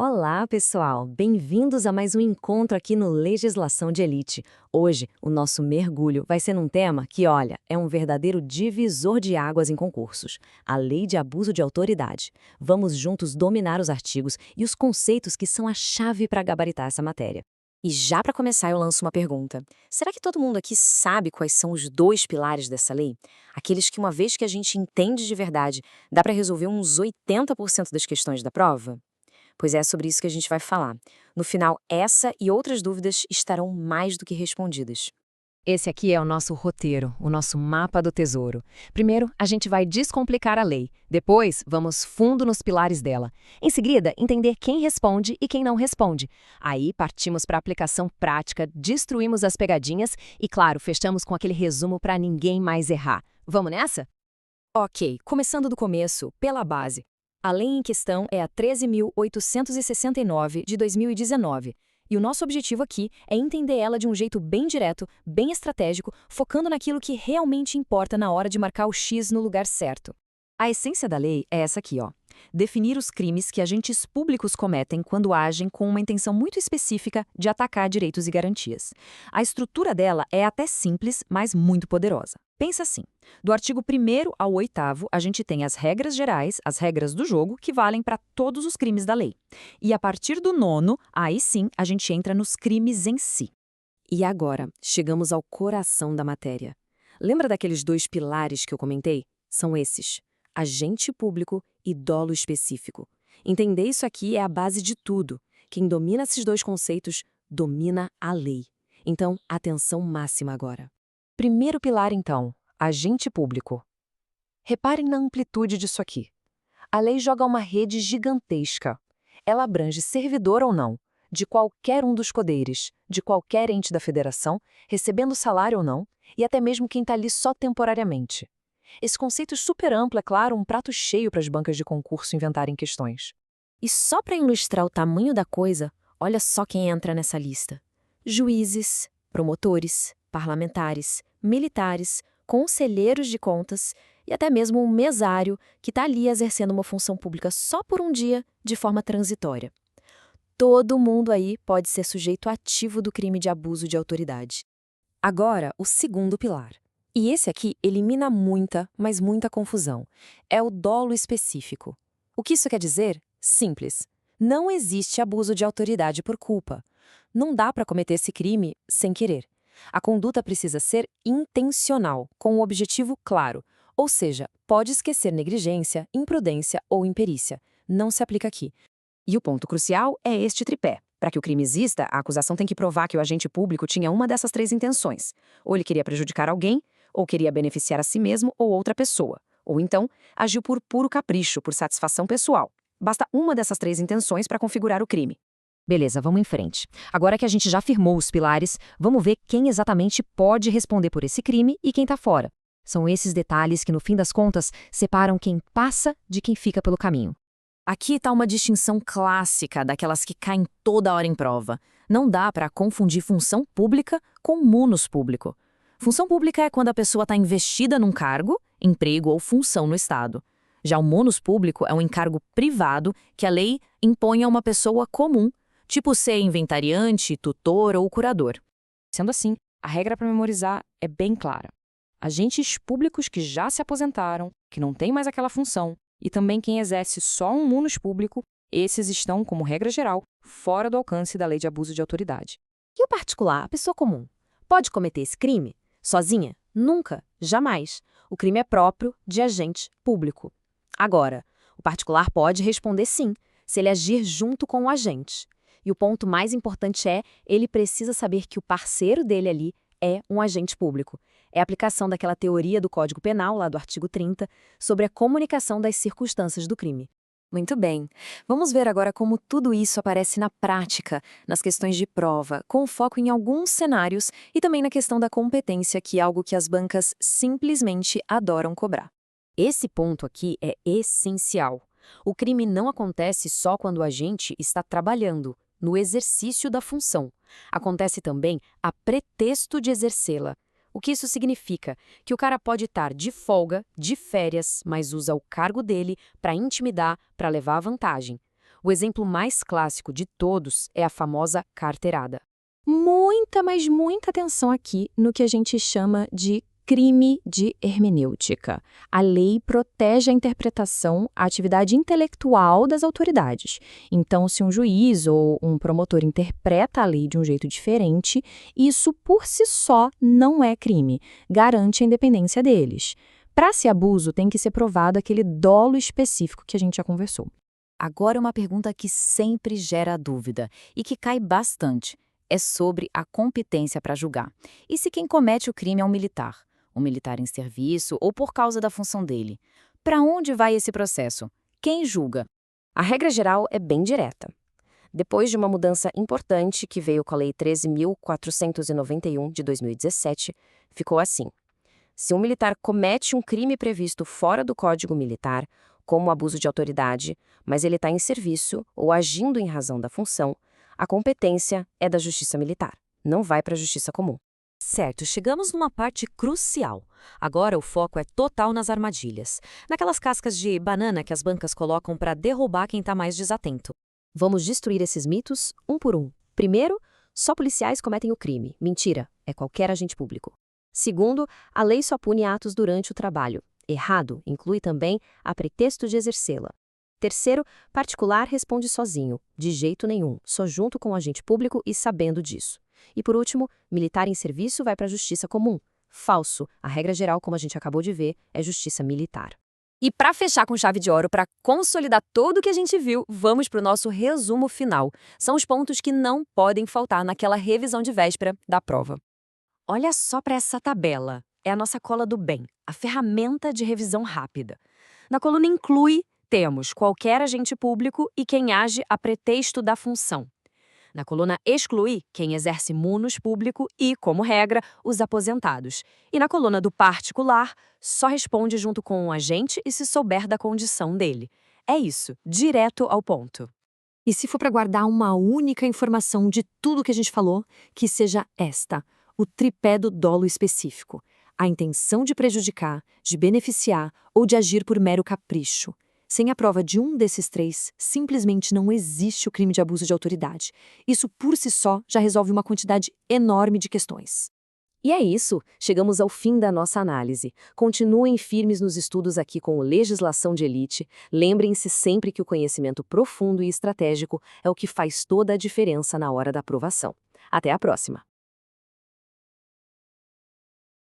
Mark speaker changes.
Speaker 1: Olá, pessoal! Bem-vindos a mais um encontro aqui no Legislação de Elite. Hoje, o nosso mergulho vai ser num tema que, olha, é um verdadeiro divisor de águas em concursos: a Lei de Abuso de Autoridade. Vamos juntos dominar os artigos e os conceitos que são a chave para gabaritar essa matéria.
Speaker 2: E já para começar, eu lanço uma pergunta. Será que todo mundo aqui sabe quais são os dois pilares dessa lei? Aqueles que, uma vez que a gente entende de verdade, dá para resolver uns 80% das questões da prova? Pois é sobre isso que a gente vai falar. No final, essa e outras dúvidas estarão mais do que respondidas.
Speaker 1: Esse aqui é o nosso roteiro, o nosso mapa do tesouro. Primeiro, a gente vai descomplicar a lei. Depois, vamos fundo nos pilares dela. Em seguida, entender quem responde e quem não responde. Aí, partimos para a aplicação prática, destruímos as pegadinhas e, claro, fechamos com aquele resumo para ninguém mais errar. Vamos nessa?
Speaker 2: Ok, começando do começo, pela base. A lei em questão é a 13.869 de 2019. E o nosso objetivo aqui é entender ela de um jeito bem direto, bem estratégico, focando naquilo que realmente importa na hora de marcar o X no lugar certo.
Speaker 1: A essência da lei é essa aqui, ó. Definir os crimes que agentes públicos cometem quando agem com uma intenção muito específica de atacar direitos e garantias. A estrutura dela é até simples, mas muito poderosa. Pensa assim: do artigo 1º ao 8º, a gente tem as regras gerais, as regras do jogo, que valem para todos os crimes da lei. E a partir do 9º, aí sim, a gente entra nos crimes em si. E agora, chegamos ao coração da matéria. Lembra daqueles dois pilares que eu comentei? São esses: agente público e dolo específico. Entender isso aqui é a base de tudo. Quem domina esses dois conceitos, domina a lei. Então, atenção máxima agora. Primeiro pilar, então, agente público. Reparem na amplitude disso aqui. A lei joga uma rede gigantesca. Ela abrange servidor ou não, de qualquer um dos poderes, de qualquer ente da federação, recebendo salário ou não, e até mesmo quem está ali só temporariamente. Esse conceito super amplo é, claro, um prato cheio para as bancas de concurso inventarem questões.
Speaker 2: E só para ilustrar o tamanho da coisa, olha só quem entra nessa lista: juízes, promotores, parlamentares, militares, conselheiros de contas e até mesmo um mesário que está ali exercendo uma função pública só por um dia, de forma transitória. Todo mundo aí pode ser sujeito ativo do crime de abuso de autoridade. Agora, o segundo pilar. E esse aqui elimina muita, mas muita confusão. É o dolo específico. O que isso quer dizer? Simples. Não existe abuso de autoridade por culpa. Não dá para cometer esse crime sem querer. A conduta precisa ser intencional, com um objetivo claro. Ou seja, pode esquecer negligência, imprudência ou imperícia. Não se aplica aqui. E o ponto crucial é este tripé. Para que o crime exista, a acusação tem que provar que o agente público tinha uma dessas três intenções. Ou ele queria prejudicar alguém, ou queria beneficiar a si mesmo ou outra pessoa. Ou então, agiu por puro capricho, por satisfação pessoal. Basta uma dessas três intenções para configurar o crime.
Speaker 1: Beleza, vamos em frente. Agora que a gente já firmou os pilares, vamos ver quem exatamente pode responder por esse crime e quem está fora. São esses detalhes que, no fim das contas, separam quem passa de quem fica pelo caminho.
Speaker 2: Aqui está uma distinção clássica daquelas que caem toda hora em prova. Não dá para confundir função pública com munus público. Função pública é quando a pessoa está investida num cargo, emprego ou função no Estado. Já o munus público é um encargo privado que a lei impõe a uma pessoa comum, tipo ser inventariante, tutor ou curador. Sendo assim, a regra para memorizar é bem clara. Agentes públicos que já se aposentaram, que não têm mais aquela função, e também quem exerce só um munus público, esses estão, como regra geral, fora do alcance da lei de abuso de autoridade.
Speaker 1: E o particular, a pessoa comum, pode cometer esse crime? Sozinha? Nunca, jamais. O crime é próprio de agente público. Agora, o particular pode responder sim, se ele agir junto com o agente. E o ponto mais importante é, ele precisa saber que o parceiro dele ali é um agente público. É a aplicação daquela teoria do Código Penal, lá do artigo 30, sobre a comunicação das circunstâncias do crime. Muito bem. Vamos ver agora como tudo isso aparece na prática, nas questões de prova, com foco em alguns cenários e também na questão da competência, que é algo que as bancas simplesmente adoram cobrar. Esse ponto aqui é essencial. O crime não acontece só quando o agente está trabalhando, no exercício da função. Acontece também a pretexto de exercê-la. O que isso significa? Que o cara pode estar de folga, de férias, mas usa o cargo dele para intimidar, para levar vantagem. O exemplo mais clássico de todos é a famosa carteirada.
Speaker 2: Muita, mas muita atenção aqui no que a gente chama de crime de hermenêutica. A lei protege a interpretação, a atividade intelectual das autoridades. Então, se um juiz ou um promotor interpreta a lei de um jeito diferente, isso por si só não é crime, garante a independência deles. Para ser abuso, tem que ser provado aquele dolo específico que a gente já conversou.
Speaker 1: Agora uma pergunta que sempre gera dúvida e que cai bastante. É sobre a competência para julgar. E se quem comete o crime é um militar? Um militar em serviço ou por causa da função dele? Para onde vai esse processo? Quem julga?
Speaker 2: A regra geral é bem direta. Depois de uma mudança importante que veio com a Lei 13.491 de 2017, ficou assim. Se um militar comete um crime previsto fora do Código Militar, como abuso de autoridade, mas ele está em serviço ou agindo em razão da função, a competência é da Justiça Militar, não vai para a Justiça Comum.
Speaker 1: Certo, chegamos numa parte crucial. Agora o foco é total nas armadilhas. Naquelas cascas de banana que as bancas colocam para derrubar quem está mais desatento.
Speaker 2: Vamos destruir esses mitos um por um. Primeiro, só policiais cometem o crime. Mentira, é qualquer agente público. Segundo, a lei só pune atos durante o trabalho. Errado, inclui também a pretexto de exercê-la. Terceiro, particular responde sozinho, de jeito nenhum, só junto com o agente público e sabendo disso. E por último, militar em serviço vai para a justiça comum. Falso, a regra geral, como a gente acabou de ver, é justiça militar.
Speaker 1: E para fechar com chave de ouro, para consolidar tudo o que a gente viu, vamos para o nosso resumo final. São os pontos que não podem faltar naquela revisão de véspera da prova. Olha só para essa tabela. É a nossa cola do bem, a ferramenta de revisão rápida. Na coluna Inclui, temos qualquer agente público e quem age a pretexto da função. Na coluna Exclui, quem exerce munus público e, como regra, os aposentados. E na coluna do Particular, só responde junto com o agente e se souber da condição dele. É isso, direto ao ponto. E se for para guardar uma única informação de tudo que a gente falou, que seja esta, o tripé do dolo específico. A intenção de prejudicar, de beneficiar ou de agir por mero capricho. Sem a prova de um desses três, simplesmente não existe o crime de abuso de autoridade. Isso por si só já resolve uma quantidade enorme de questões.
Speaker 2: E é isso, chegamos ao fim da nossa análise. Continuem firmes nos estudos aqui com o Legislação de Elite. Lembrem-se sempre que o conhecimento profundo e estratégico é o que faz toda a diferença na hora da aprovação. Até a próxima!